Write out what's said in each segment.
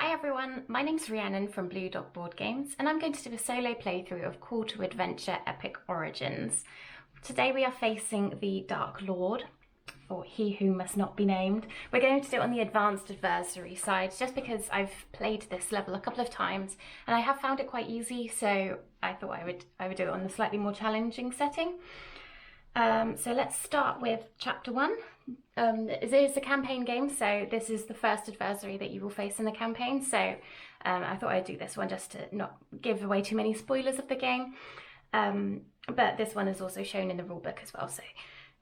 Hi everyone, my name's Rhiannon from Blue Dog Board Games and I'm going to do a solo playthrough of Call to Adventure Epic Origins. Today we are facing the Dark Lord, or He Who Must Not Be Named. We're going to do it on the Advanced Adversary side just because I've played this level a couple of times and I have found it quite easy, so I thought I would do it on the slightly more challenging setting. So let's start with Chapter 1. It is a campaign game, so this is the first adversary that you will face in the campaign. So I thought I'd do this one just to not give away too many spoilers of the game. But this one is also shown in the rulebook as well, so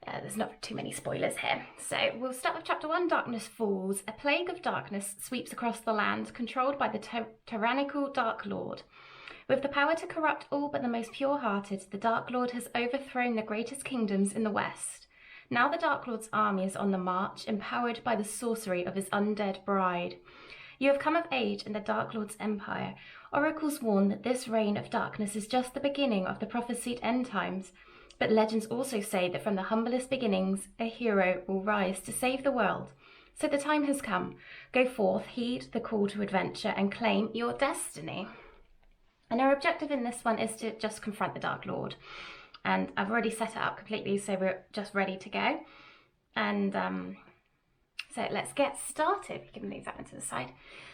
there's not too many spoilers here. So we'll start with Chapter 1, Darkness Falls. A plague of darkness sweeps across the land, controlled by the tyrannical Dark Lord. With the power to corrupt all but the most pure-hearted, the Dark Lord has overthrown the greatest kingdoms in the West. Now the Dark Lord's army is on the march, empowered by the sorcery of his undead bride. You have come of age in the Dark Lord's empire. Oracles warn that this reign of darkness is just the beginning of the prophesied end times. But legends also say that from the humblest beginnings, a hero will rise to save the world. So the time has come. Go forth, heed the call to adventure, and claim your destiny. And our objective in this one is to just confront the Dark Lord. And I've already set it up completely, so we're just ready to go. And so let's get started. We can move that into the side.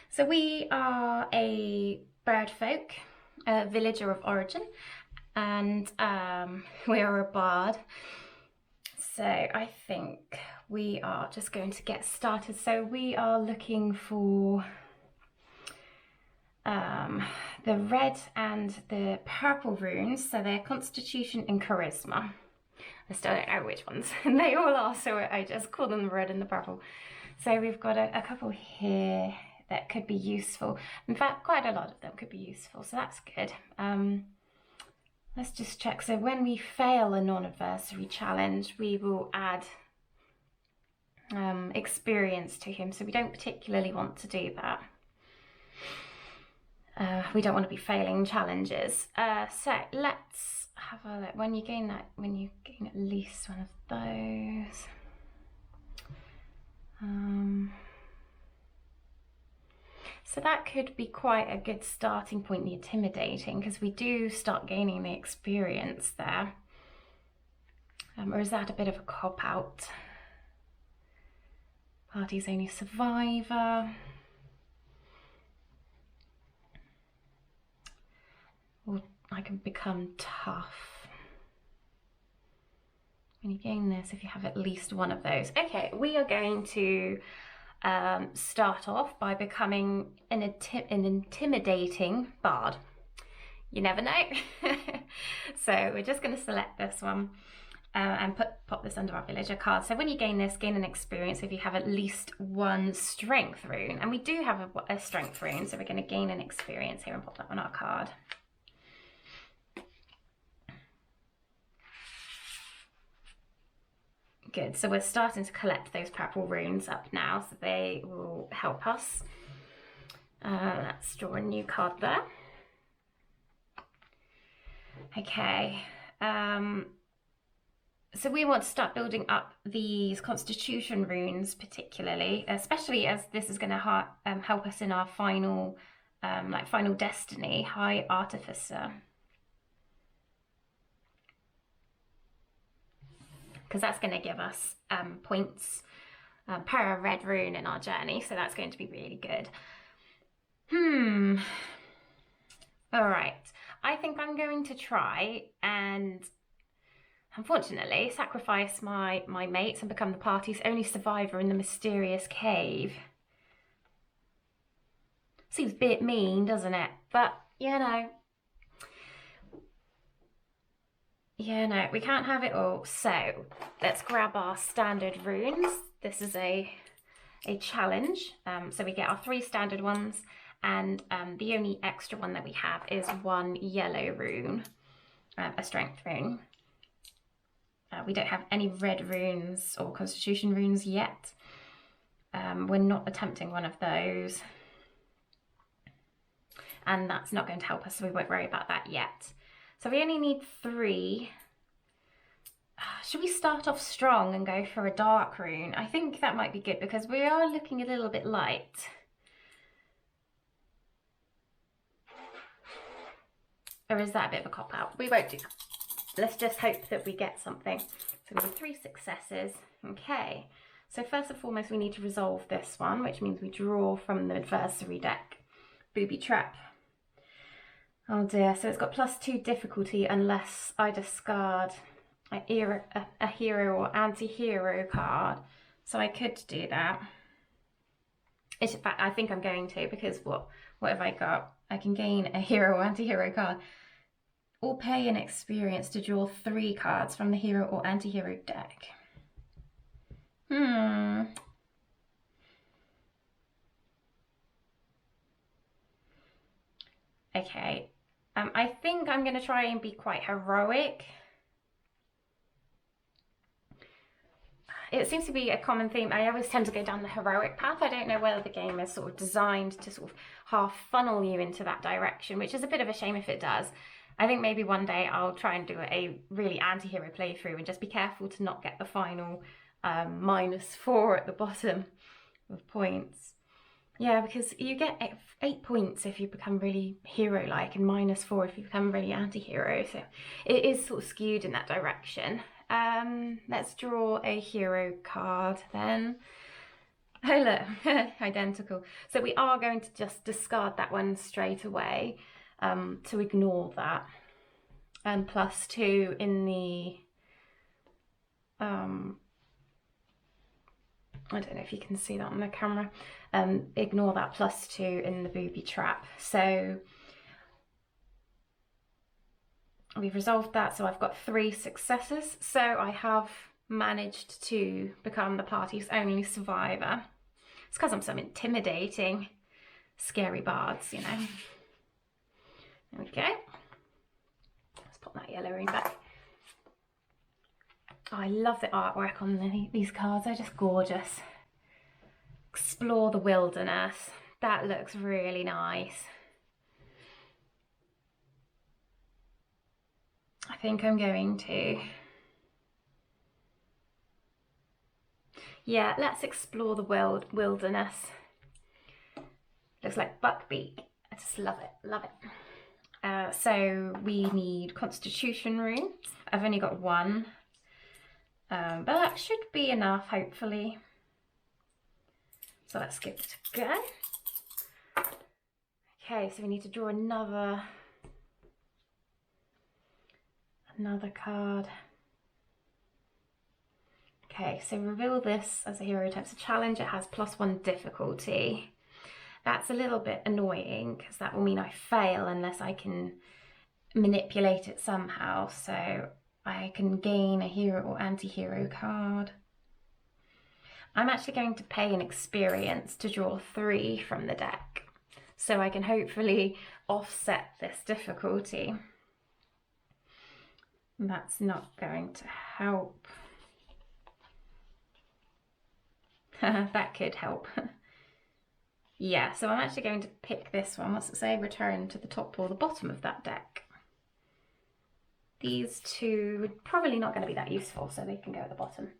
So we are a bird folk, a villager of origin, and we are a bard. So I think we are just going to get started. So we are looking for the red and the purple runes, so they're Constitution and Charisma. I still don't know which ones they all are, so I just call them the red and the purple. So we've got a couple here that could be useful. In fact, quite a lot of them could be useful, so that's good. Let's just check. So when we fail a non-adversary challenge, we will add experience to him, so we don't particularly want to do that. We don't want to be failing challenges. So let's have a look. When you gain at least one of those. So that could be quite a good starting point, the intimidating, because we do start gaining the experience there. Or is that a bit of a cop-out? Party's only survivor. Or I can become tough. When you gain this, if you have at least one of those. Okay, we are going to start off by becoming an intimidating bard. You never know. So we're just going to select this one and pop this under our villager card. So when you gain this, gain an experience if you have at least one strength rune. And we do have a strength rune, so we're going to gain an experience here and pop that on our card. Good, so we're starting to collect those purple runes up now, so they will help us. Let's draw a new card there. Okay, so we want to start building up these Constitution runes particularly, especially as this is going to help us in our final, final destiny, High Artificer. Because that's going to give us points per red rune in our journey, so that's going to be really good. All right, I think I'm going to try and, unfortunately, sacrifice my mates and become the party's only survivor in the mysterious cave. Seems a bit mean, doesn't it? But, you know, we can't have it all. So let's grab our standard runes. This is a challenge. So we get our 3 standard ones, and the only extra one that we have is 1 yellow rune, a strength rune. We don't have any red runes or Constitution runes yet. We're not attempting one of those. And that's not going to help us, so we won't worry about that yet. So we only need 3. Should we start off strong and go for a dark rune? I think that might be good because we are looking a little bit light. Or is that a bit of a cop-out? We won't do that. Let's just hope that we get something. So we have 3 successes. Okay. So first and foremost, we need to resolve this one, which means we draw from the adversary deck. Booby trap. Oh dear. So it's got +2 difficulty unless I discard a hero or anti-hero card. So I could do that. In fact, I think I'm going to, because what have I got? I can gain a hero or anti-hero card, or pay an experience to draw 3 cards from the hero or anti-hero deck. Okay, I think I'm going to try and be quite heroic. It seems to be a common theme. I always tend to go down the heroic path. I don't know whether the game is sort of designed to sort of half funnel you into that direction, which is a bit of a shame if it does. I think maybe one day I'll try and do a really anti-hero playthrough and just be careful to not get the final -4 at the bottom of points. Yeah, because you get 8 points if you become really hero-like and -4 if you become really anti-hero. So it is sort of skewed in that direction. Let's draw a hero card then. Oh look, identical. So we are going to just discard that one straight away to ignore that. And +2 in the, I don't know if you can see that on the camera. Ignore that +2 in the booby trap. So we've resolved that, so I've got 3 successes. So I have managed to become the party's only survivor. It's because I'm so intimidating. Scary bards, you know. There we go. Let's pop that yellow ring back. Oh, I love the artwork on these cards. They're just gorgeous. Explore the wilderness. That looks really nice. I think I'm going to. Yeah, let's explore the wilderness. Looks like Buckbeak. I just love it, love it. So we need Constitution runes. I've only got 1, but that should be enough, hopefully. So let's give it a go. Okay, so we need to draw another card. Okay, so reveal this as a hero attempts a challenge. It has +1 difficulty. That's a little bit annoying because that will mean I fail unless I can manipulate it somehow. So I can gain a hero or anti-hero card. I'm actually going to pay an experience to draw 3 from the deck, so I can hopefully offset this difficulty. That's not going to help. That could help. Yeah, so I'm actually going to pick this one. What's it say? Return to the top or the bottom of that deck. These 2 are probably not going to be that useful, so they can go at the bottom.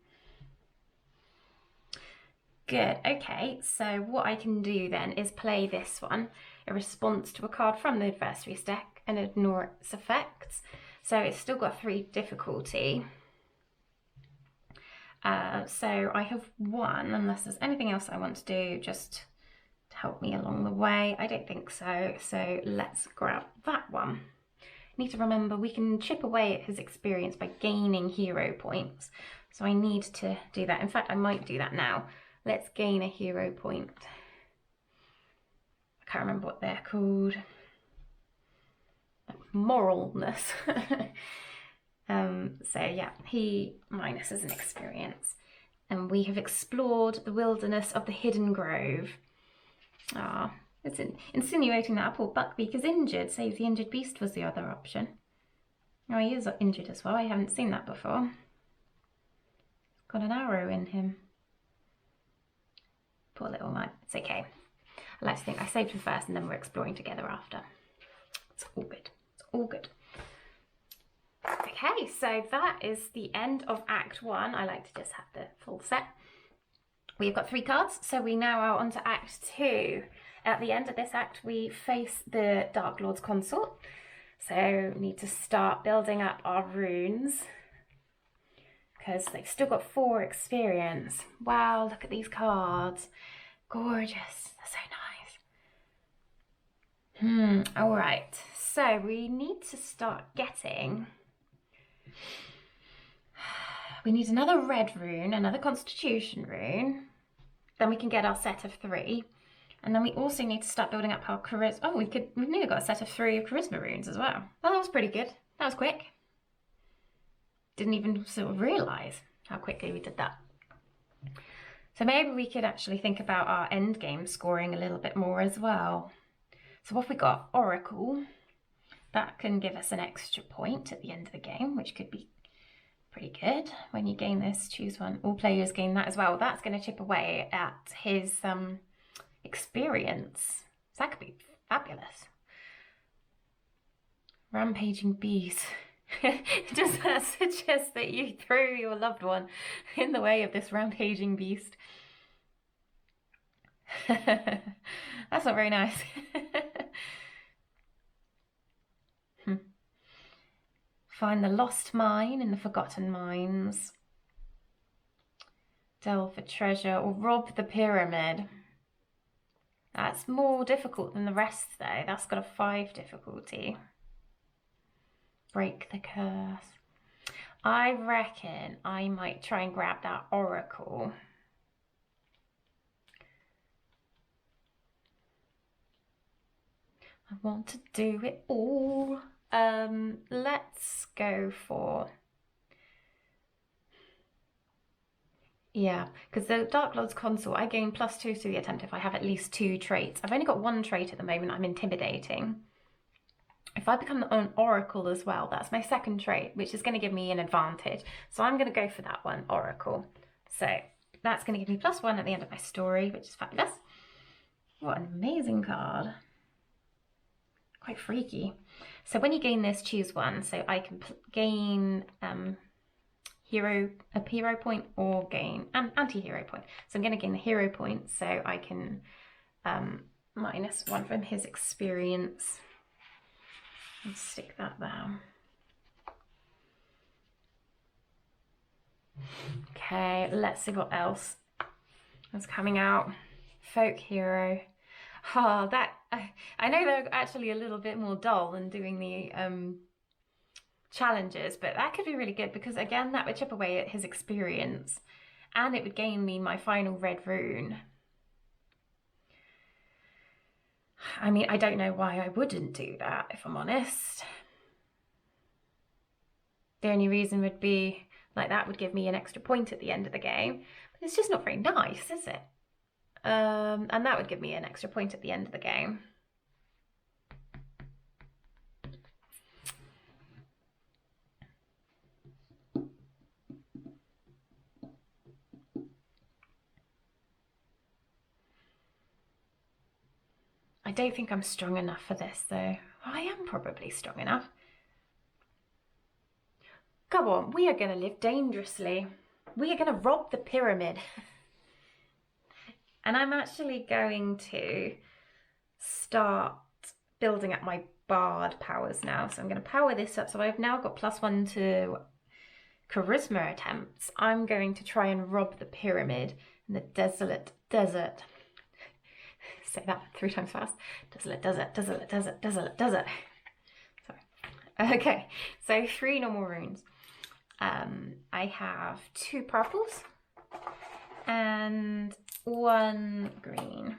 Good, okay, so what I can do then is play this one, a response to a card from the adversary's deck, and ignore its effects. So it's still got 3 difficulty. So I have 1, unless there's anything else I want to do just to help me along the way. I don't think so, so let's grab that one. Need to remember we can chip away at his experience by gaining hero points. So I need to do that. In fact, I might do that now. Let's gain a hero point. I can't remember what they're called. Moralness. So yeah, he minuses an experience. And we have explored the wilderness of the Hidden Grove. Ah, it's insinuating that poor Buckbeak is injured. Save the injured beast was the other option. Oh, he is injured as well. I haven't seen that before. Got an arrow in him. Poor little man. It's okay. I like to think I saved him first and then we're exploring together after. It's all good. It's all good. Okay, so that is the end of Act 1. I like to just have the full set. We've got 3 cards, so we now are on to Act 2. At the end of this act, we face the Dark Lord's consort. So we need to start building up our runes because they've still got 4 experience. Wow, look at these cards. Gorgeous. They're so nice. All right. So we need to start getting... We need another red rune, another constitution rune. Then we can get our set of 3. And then we also need to start building up our charisma. Oh, we've nearly got a set of 3 of charisma runes as well. Well, that was pretty good. That was quick. Didn't even sort of realise how quickly we did that. So maybe we could actually think about our end game scoring a little bit more as well. So what have we got? Oracle. That can give us an extra point at the end of the game, which could be pretty good. When you gain this, choose one. All players gain that as well. That's going to chip away at his experience. So that could be fabulous. Rampaging beast. Does that suggest that you throw your loved one in the way of this rampaging beast? That's not very nice. Find the lost mine in the forgotten mines. Delve for treasure or rob the pyramid. That's more difficult than the rest though. That's got a 5 difficulty. Break the curse. I reckon I might try and grab that oracle. I want to do it all. Let's go for... Yeah, because the Dark Lord's Consort, I gain +2 to the attempt if I have at least 2 traits. I've only got 1 trait at the moment. I'm intimidating. If I become an oracle as well, that's my 2nd trait, which is going to give me an advantage. So I'm going to go for that one, oracle. So that's going to give me +1 at the end of my story, which is fabulous. What an amazing card. Quite freaky. So when you gain this, choose one. So I can gain a hero point or gain an anti-hero point. So I'm going to gain the hero point so I can -1 from his experience. And stick that there. Okay, let's see what else is coming out. Folk hero. Oh, that I know they're actually a little bit more dull than doing the challenges, but that could be really good because again, that would chip away at his experience, and it would gain me my final red rune. I mean, I don't know why I wouldn't do that, if I'm honest. The only reason would be, like, that would give me an extra point at the end of the game. But it's just not very nice, is it? And that would give me an extra point at the end of the game. I don't think I'm strong enough for this, though. I am probably strong enough. Come on, we are going to live dangerously. We are going to rob the pyramid. And I'm actually going to start building up my bard powers now. So I'm going to power this up. So I've now got +1 to charisma attempts. I'm going to try and rob the pyramid in the desolate desert. Say that 3 times fast. Desolate desert, desolate desert, desolate desert. Sorry. Okay, so 3 normal runes. I have 2 purples and 1 green.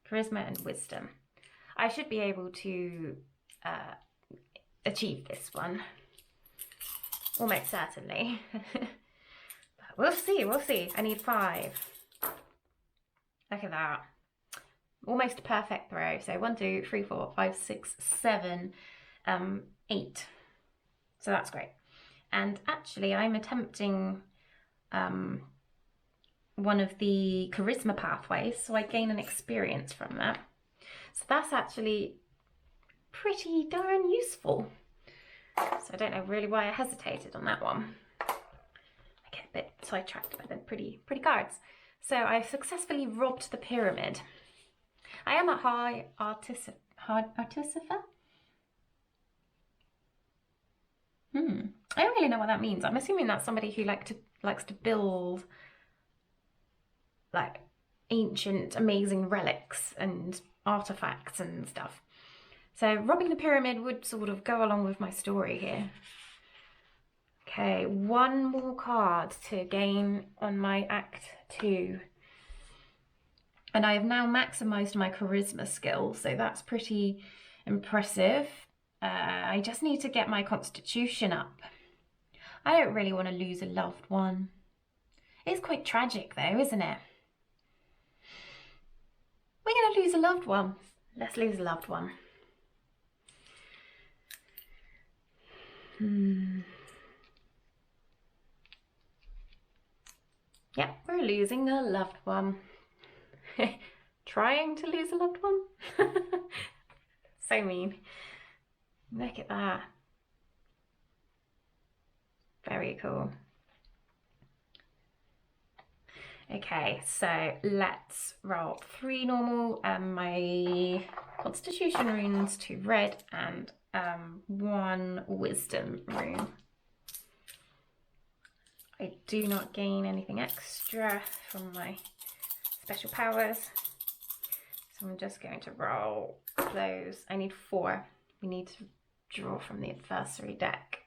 Charisma and wisdom. I should be able to achieve this one. Almost certainly. But we'll see, we'll see. I need 5. Look at that. Almost a perfect throw. So 1, 2, 3, 4, 5, 6, 7, 8. So that's great. And actually I'm attempting one of the charisma pathways, so I gain an experience from that. So that's actually pretty darn useful. So I don't know really why I hesitated on that one. I get a bit sidetracked by the pretty cards. So I've successfully robbed the pyramid. I am a high artificer. I don't really know what that means. I'm assuming that's somebody who likes to build like ancient, amazing relics and artifacts and stuff. So robbing the pyramid would sort of go along with my story here. Okay, one more card to gain on my Act 2. And I have now maximised my charisma skill, so that's pretty impressive. I just need to get my constitution up. I don't really want to lose a loved one. It's quite tragic though, isn't it? We're going to lose a loved one. Let's lose a loved one. Yep, we're losing a loved one. Trying to lose a loved one? So mean. Look at that. Very cool. Okay, so let's roll 3 normal, my constitution runes, 2 red, and 1 wisdom rune. I do not gain anything extra from my special powers, so I'm just going to roll those. I need 4. We need to draw from the adversary deck.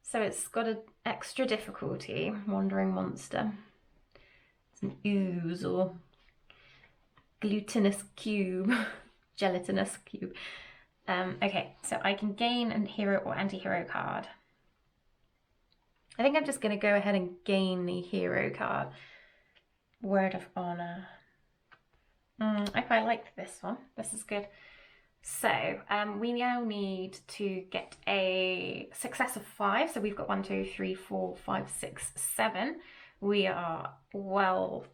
So it's got an extra difficulty, Wandering Monster. It's an ooze or glutinous cube, gelatinous cube. Okay, so I can gain a hero or anti-hero card. I think I'm just going to go ahead and gain the hero card. Word of Honor. I quite like this one. This is good. So we now need to get a success of 5. So we've got 1, 2, 3, 4, 5, 6, 7. We are well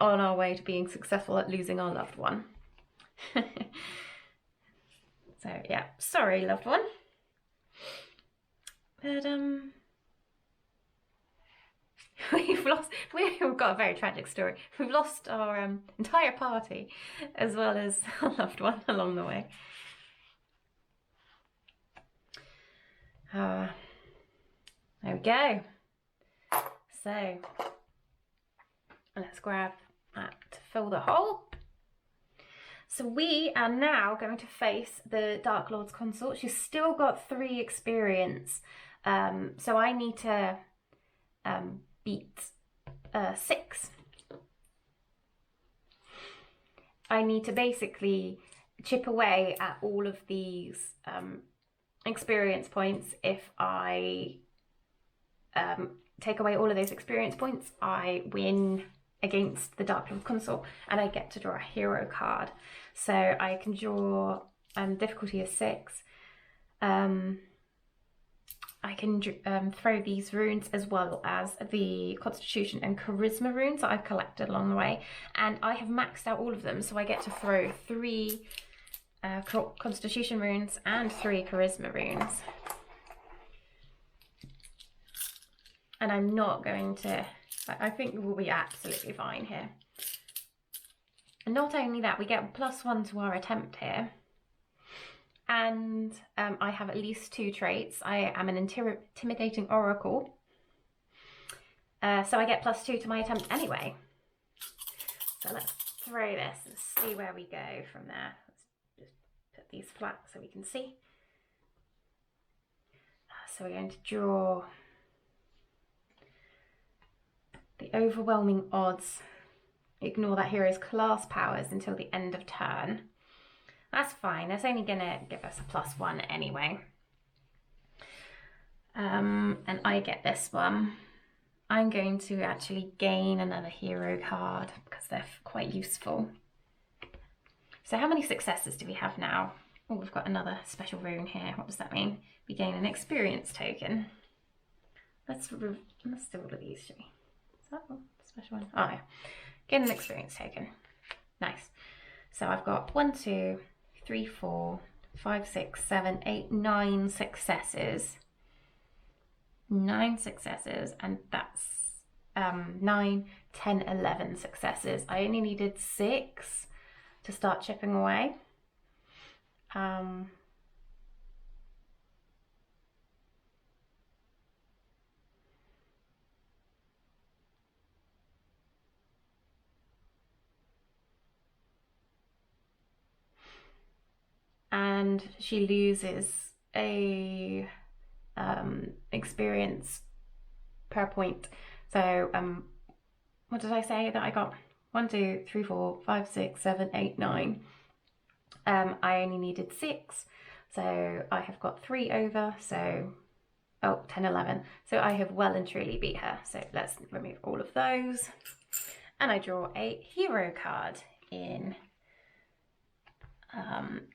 on our way to being successful at losing our loved one. So yeah, sorry loved one. But we've got a very tragic story. We've lost our entire party as well as our loved one along the way. There we go. So let's grab that to fill the hole. So we are now going to face the Dark Lord's consort. She's still got 3 experience. So I need to beat 6. I need to basically chip away at all of these experience points. If I take away all of those experience points, I win against the Dark Lord consort and I get to draw a hero card. So I can draw difficulty of 6. I can throw these runes as well as the Constitution and Charisma runes that I've collected along the way. And I have maxed out all of them, so I get to throw 3 Constitution runes and 3 Charisma runes. And I'm not going to... I think we'll be absolutely fine here. And not only that, we get +1 to our attempt here. And I have at least 2 traits. I am an intimidating oracle. So I get +2 to my attempt anyway. So let's throw this and see where we go from there. Let's just put these flat so we can see. So we're going to draw the overwhelming odds. Ignore that hero's class powers until the end of turn. That's fine, that's only going to give us a +1 anyway. And I get this one. I'm going to actually gain another hero card because they're quite useful. So how many successes do we have now? Oh, we've got another special rune here. What does that mean? We gain an experience token. Let's do all of these, shall we? Is that one special one? Oh yeah. Gain an experience token. Nice. So I've got 1, 2, 3, 4, 5, 6, 7, 8, 9 successes. 9 successes, and that's 9, 10, 11 successes. I only needed 6 to start chipping away. and she loses a experience per point. So what did I say that I got? 1, 2, 3, 4, 5, 6, 7, 8, 9. I only needed 6, so I have got 3 over, so 10, 11. So I have well and truly beat her. So let's remove all of those, and I draw a hero card in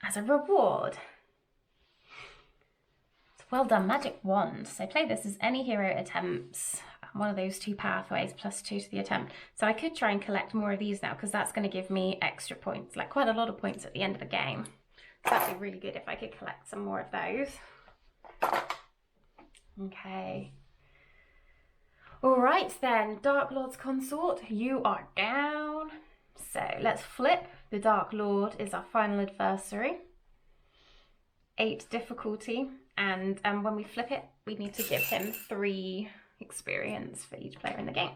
as a reward. So well done, magic wand. So play this as any hero attempts one of those 2 pathways plus 2 to the attempt. So I could try and collect more of these now, because that's going to give me extra points, like quite a lot of points at the end of the game. So that'd be really good if I could collect some more of those. Okay. All right then, Dark Lord's Consort, you are down. So let's flip. The Dark Lord is our final adversary. 8 difficulty, and when we flip it, we need to give him 3 experience for each player in the game.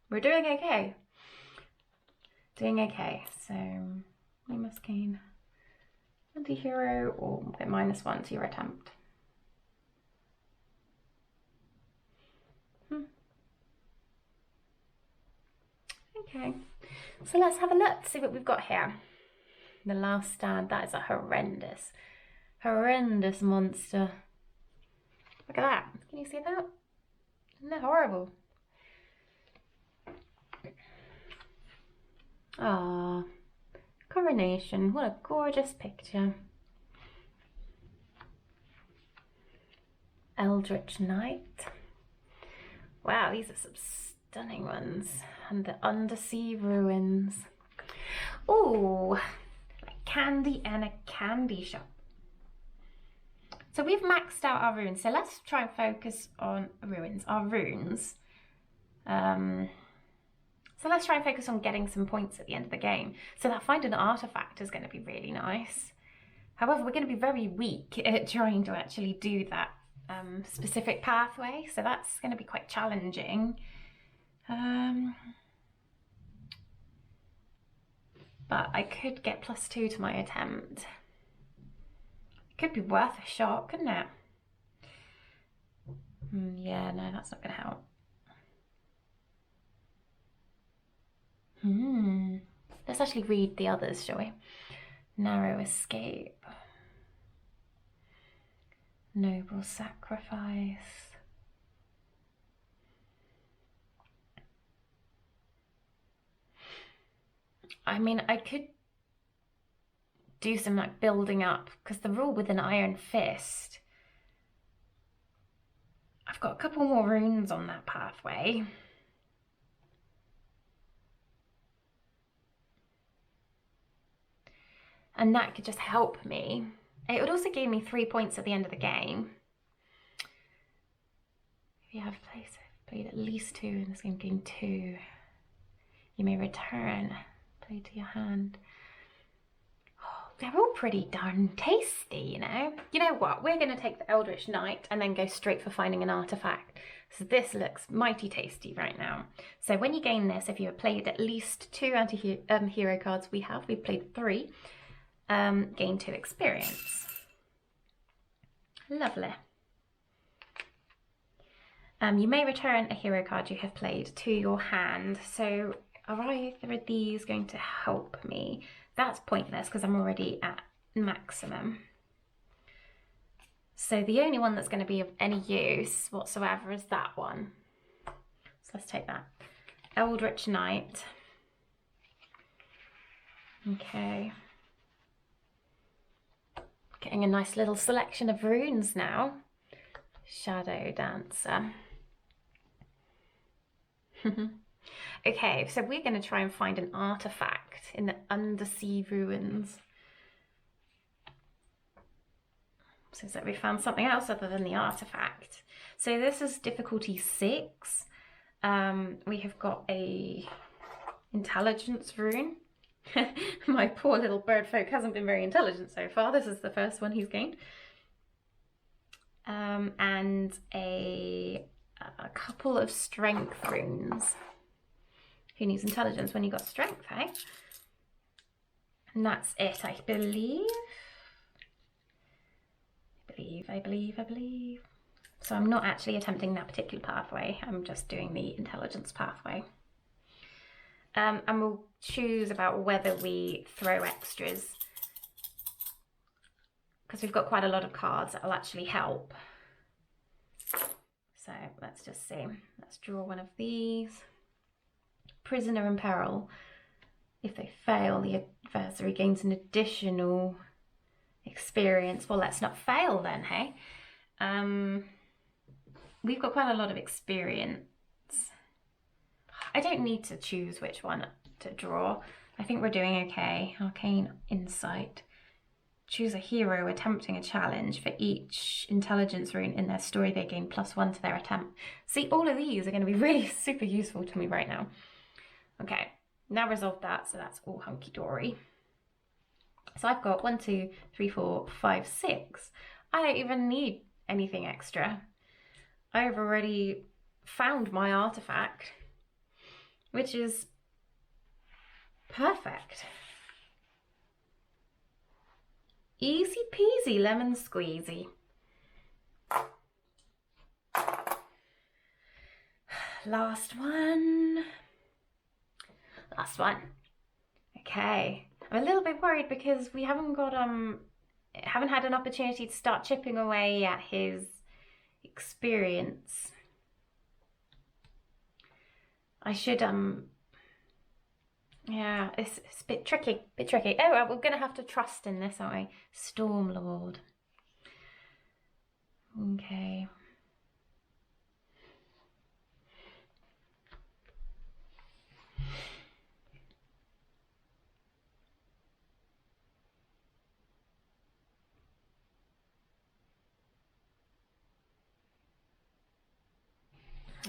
We're doing okay. Doing okay. So you must gain anti-hero or get -1 to your attempt. Okay, so let's have a look, see what we've got here. The Last Stand, that is a horrendous monster. Look at that. Can you see that? Isn't that horrible? Ah, Coronation. What a gorgeous picture. Eldritch Knight. Wow, these are some stunning ones. And the Undersea Ruins. Ooh, like candy and a candy shop. So we've maxed out our runes. So let's try and focus on ruins, our runes. So let's try and focus on getting some points at the end of the game. So that find an artifact is going to be really nice. However, we're going to be very weak at trying to actually do that specific pathway. So that's going to be quite challenging. But I could get +2 to my attempt. Could be worth a shot, couldn't it? Yeah, no, that's not going to help. Let's actually read the others, shall we? Narrow Escape. Noble Sacrifice. I mean, I could do some like building up, because the rule with an Iron Fist, I've got a couple more runes on that pathway. And that could just help me. It would also give me 3 points at the end of the game. If you have played at least 2 in this game, gain 2. You may return, play to your hand. Oh, they're all pretty darn tasty, you know? You know what? We're going to take the Eldritch Knight and then go straight for finding an artifact. So this looks mighty tasty right now. So when you gain this, if you have played at least 2 anti-hero cards, we've played 3. Gain 2 experience. Lovely. You may return a hero card you have played to your hand. So are either of these going to help me? That's pointless because I'm already at maximum. So the only one that's going to be of any use whatsoever is that one. So let's take that. Eldritch Knight. Okay. Getting a nice little selection of runes now. Shadow Dancer. Okay, so we're going to try and find an artifact in the Undersea Ruins. Seems like we found something else other than the artifact. So this is difficulty 6. We have got a intelligence rune. My poor little bird folk hasn't been very intelligent so far. This is the first one he's gained. And a couple of strength runes. Who needs intelligence when you got strength, eh? And that's it, I believe. I believe. So I'm not actually attempting that particular pathway. I'm just doing the intelligence pathway. And we'll choose about whether we throw extras, because we've got quite a lot of cards that will actually help. So let's just see. Let's draw one of these. Prisoner in peril. If they fail, the adversary gains an additional experience. Well, let's not fail then, hey? We've got quite a lot of experience. I don't need to choose which one to draw. I think we're doing okay. Arcane Insight. Choose a hero attempting a challenge. For each intelligence rune in their story, they gain +1 to their attempt. See, all of these are going to be really super useful to me right now. Okay, now resolve that, so that's all hunky-dory. So I've got 1, 2, 3, 4, 5, 6. I don't even need anything extra. I've already found my artifact, which is perfect. Easy peasy lemon squeezy. Last one. Okay. I'm a little bit worried because we haven't got haven't had an opportunity to start chipping away at his experience. I should yeah, it's a bit tricky, Oh, well, we're gonna have to trust in this, aren't we? Stormlord. Okay.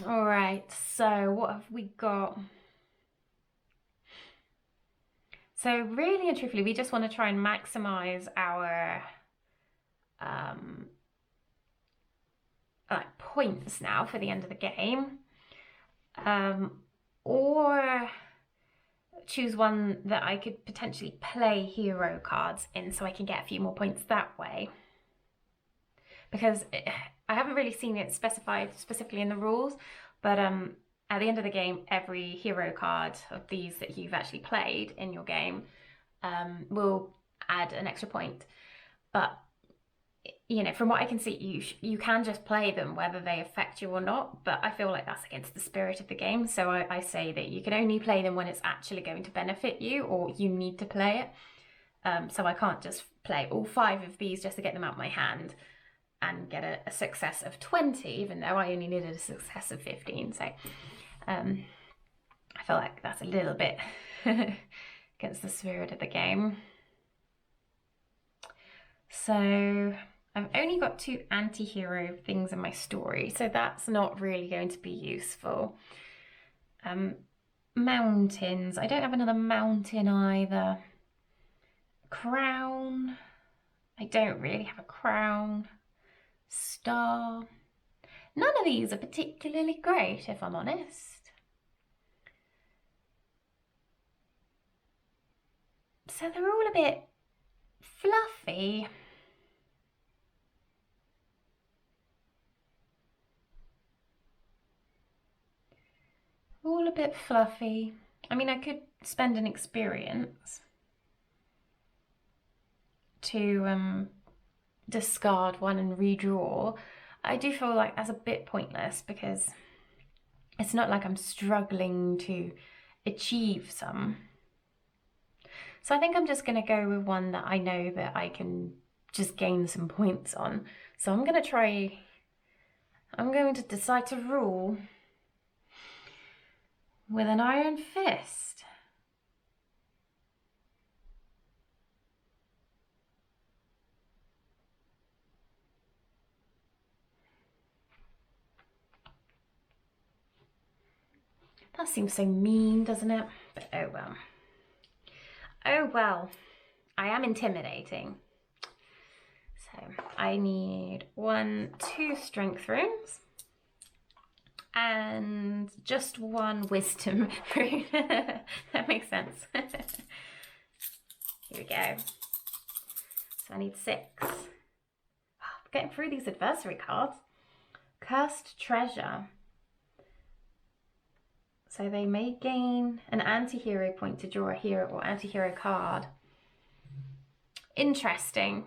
All right, so what have we got? So really and truthfully, we just want to try and maximize our like points now for the end of the game, or choose one that I could potentially play hero cards in so I can get a few more points that way, because I haven't really seen it specified specifically in the rules, but at the end of the game, every hero card of these that you've actually played in your game will add an extra point. But you know, from what I can see, you can just play them whether they affect you or not, but I feel like that's against the spirit of the game. So I say that you can only play them when it's actually going to benefit you or you need to play it. So I can't just play all 5 of these just to get them out of my hand and get a success of 20, even though I only needed a success of 15. So I feel like that's a little bit against the spirit of the game. So I've only got 2 anti-hero things in my story, so that's not really going to be useful. Mountains. I don't have another mountain either. Crown. I don't really have a crown. Star. None of these are particularly great, if I'm honest. So they're all a bit fluffy. All a bit fluffy. I mean, I could spend an experience to discard one and redraw. I do feel like that's a bit pointless because it's not like I'm struggling to achieve some. So I think I'm just going to go with one that I know that I can just gain some points on. So I'm going to decide to rule with an iron fist. That seems so mean, doesn't it? But oh well. Oh well. I am intimidating. So I need 1, 2 strength runes. And just 1 wisdom rune. That makes sense. Here we go. So I need 6. Getting through these adversary cards. Cursed Treasure. So they may gain an anti-hero point to draw a hero or anti-hero card. Interesting.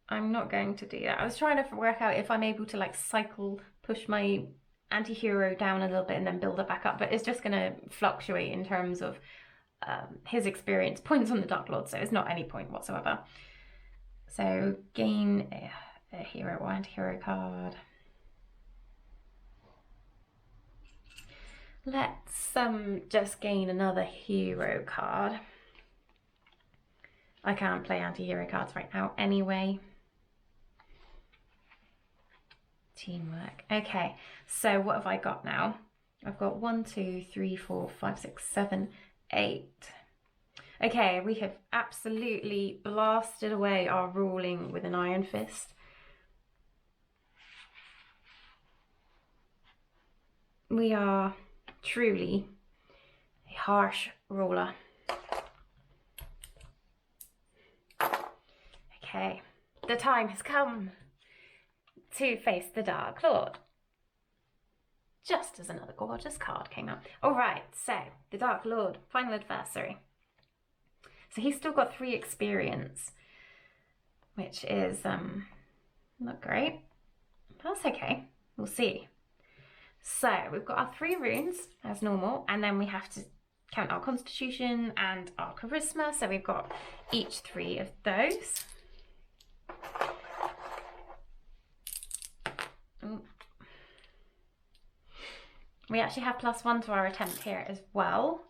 I'm not going to do that. I was trying to work out if I'm able to like push my anti-hero down a little bit and then build it back up, but it's just going to fluctuate in terms of his experience points on the Dark Lord, so it's not any point whatsoever. So gain a hero or anti-hero card. Let's just gain another hero card. I can't play anti-hero cards right now anyway. Teamwork. Okay, so what have I got now? I've got 1, 2, 3, 4, 5, 6, 7, 8. Okay, we have absolutely blasted away our ruling with an Iron Fist. We are truly a harsh ruler. Okay, the time has come to face the Dark Lord. Just as another gorgeous card came up. All right, so the Dark Lord, final adversary. So he's still got 3 experience, which is not great. That's okay, we'll see. So we've got our 3 runes as normal, and then we have to count our constitution and our charisma. So we've got each 3 of those. Ooh. We actually have +1 to our attempt here as well.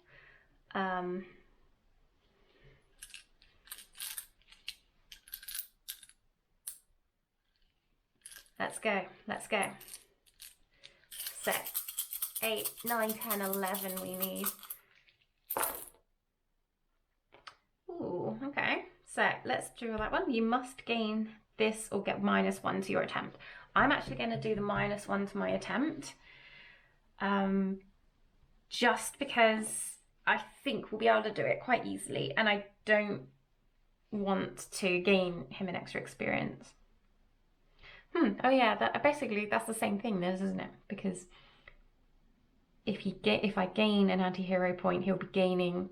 Let's go, let's go. So 8, 9, 10, 11 we need. Ooh, okay. So let's draw that one. You must gain this or get -1 to your attempt. I'm actually going to do the -1 to my attempt. Just because I think we'll be able to do it quite easily, and I don't want to gain him an extra experience. Oh yeah, that's the same thing, isn't it? Because if I gain an anti-hero point, he'll be gaining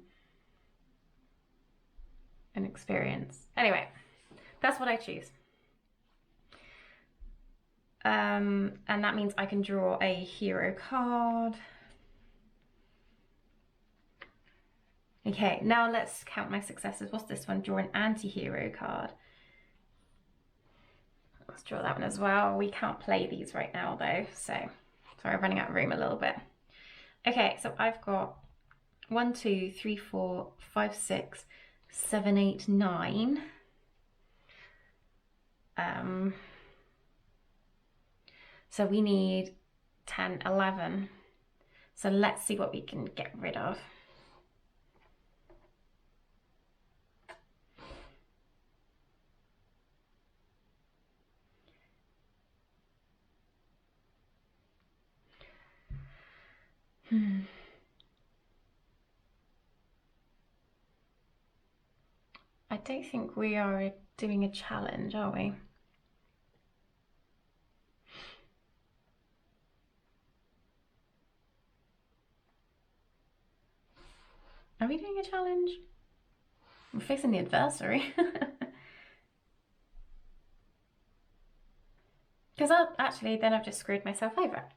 an experience. Anyway, that's what I choose. And that means I can draw a hero card. Okay, now let's count my successes. What's this one? Draw an anti-hero card. Let's draw that one as well. We can't play these right now though, so sorry, I'm running out of room a little bit. Okay, so I've got 1, 2, 3, 4, 5, 6, 7, 8, 9. So we need 10, 11. So let's see what we can get rid of. I don't think we are doing a challenge, are we? Are we doing a challenge? We're facing the adversary. Because actually, then I've just screwed myself over.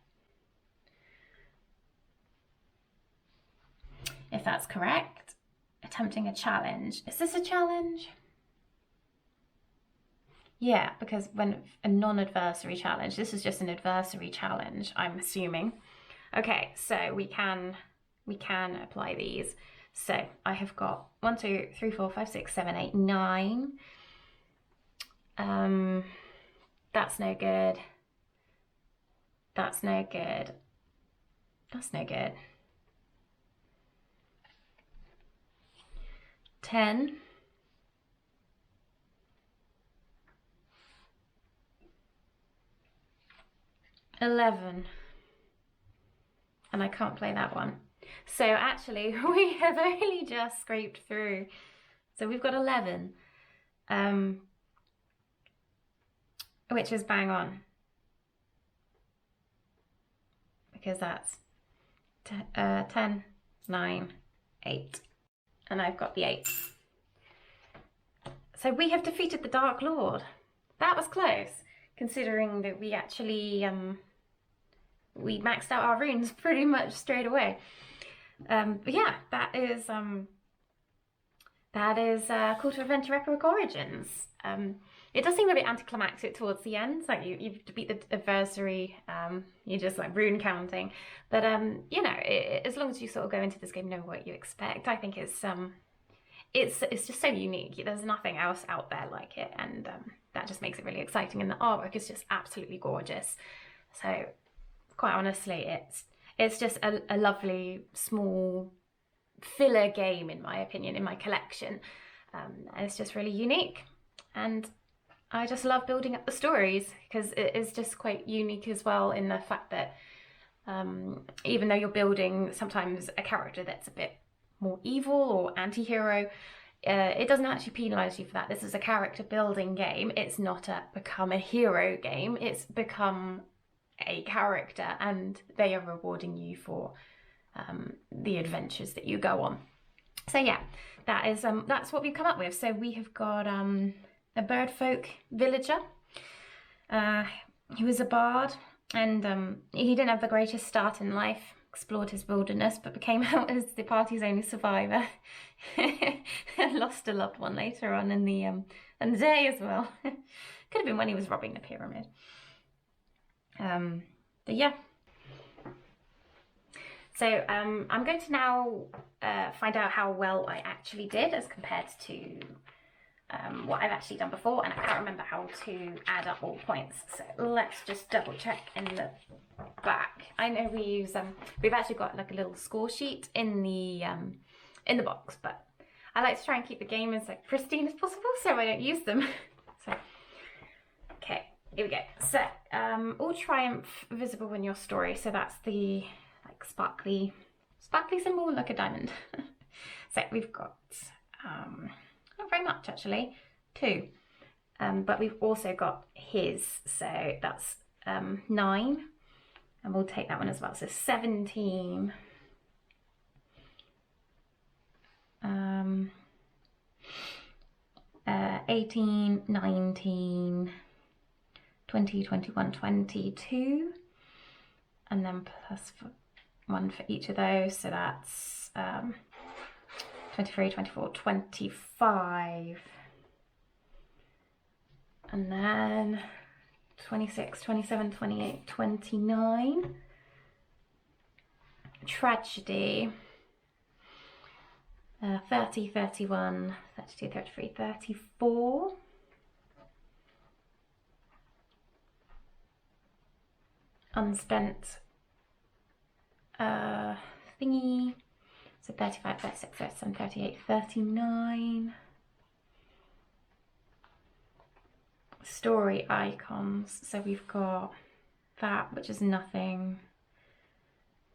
If that's correct, attempting a challenge. Is this a challenge? Yeah, because when a non-adversary challenge, this is just an adversary challenge, I'm assuming. Okay, so we can apply these. So I have got 1, 2, 3, 4, 5, 6, 7, 8, 9. That's no good. That's no good. That's no good. 10. 11. And I can't play that one. So actually, we have only just scraped through. So we've got 11, which is bang on. Because that's 10, 9, 8. And I've got the 8. So we have defeated the Dark Lord. That was close, considering that we actually, we maxed out our runes pretty much straight away. But yeah, that is Call to Adventure Epic Origins. It does seem a bit anticlimactic towards the end, like you beat the adversary, you're just like rune counting. But you know, as long as you sort of go into this game knowing what you expect, I think it's just so unique. There's nothing else out there like it, and that just makes it really exciting. And the artwork is just absolutely gorgeous. So quite honestly, it's just a lovely small filler game, in my opinion, in my collection. And it's just really unique, and I just love building up the stories because it is just quite unique as well in the fact that even though you're building sometimes a character that's a bit more evil or anti-hero, it doesn't actually penalise you for that. This is a character building game. It's not a become a hero game. It's become a character, and they are rewarding you for the adventures that you go on. So yeah, that is that's what we've come up with. So we have got a birdfolk villager. He was a bard, and he didn't have the greatest start in life. Explored his wilderness, but became out as the party's only survivor. And lost a loved one later on in the day as well. Could have been when he was robbing the pyramid. But yeah. So I'm going to now find out how well I actually did as compared to what I've actually done before, and I can't remember how to add up all points. So let's just double check in the back. I know we use we've actually got like a little score sheet in the box, but I like to try and keep the game as like pristine as possible so I don't use them. So okay, here we go. So all triumph visible in your story. So that's the like sparkly symbol, like a diamond. So we've got not very much actually, 2, but we've also got his, so that's 9, and we'll take that one as well. So 17, 18, 19, 20, 21, 22, and then plus 1 for each of those, so that's 23, 24, 25, and then 26, 27, 28, 29, tragedy, 30, 31, 32, 33, 34, unspent thingy, so 35, 36, 37, 38, 39, story icons, so we've got that, which is nothing,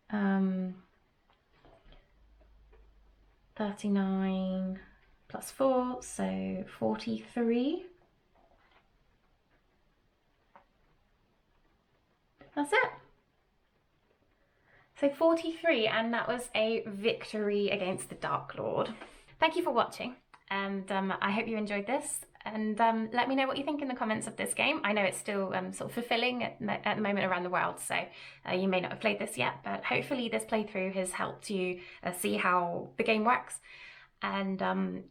39 plus 4, so 43. That's it. So 43, and that was a victory against the Dark Lord. Thank you for watching, and I hope you enjoyed this, and let me know what you think in the comments of this game. I know it's still sort of fulfilling at the moment around the world, so you may not have played this yet, but hopefully this playthrough has helped you see how the game works. And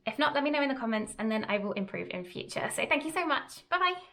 if not, let me know in the comments, and then I will improve in future. So thank you so much. Bye bye.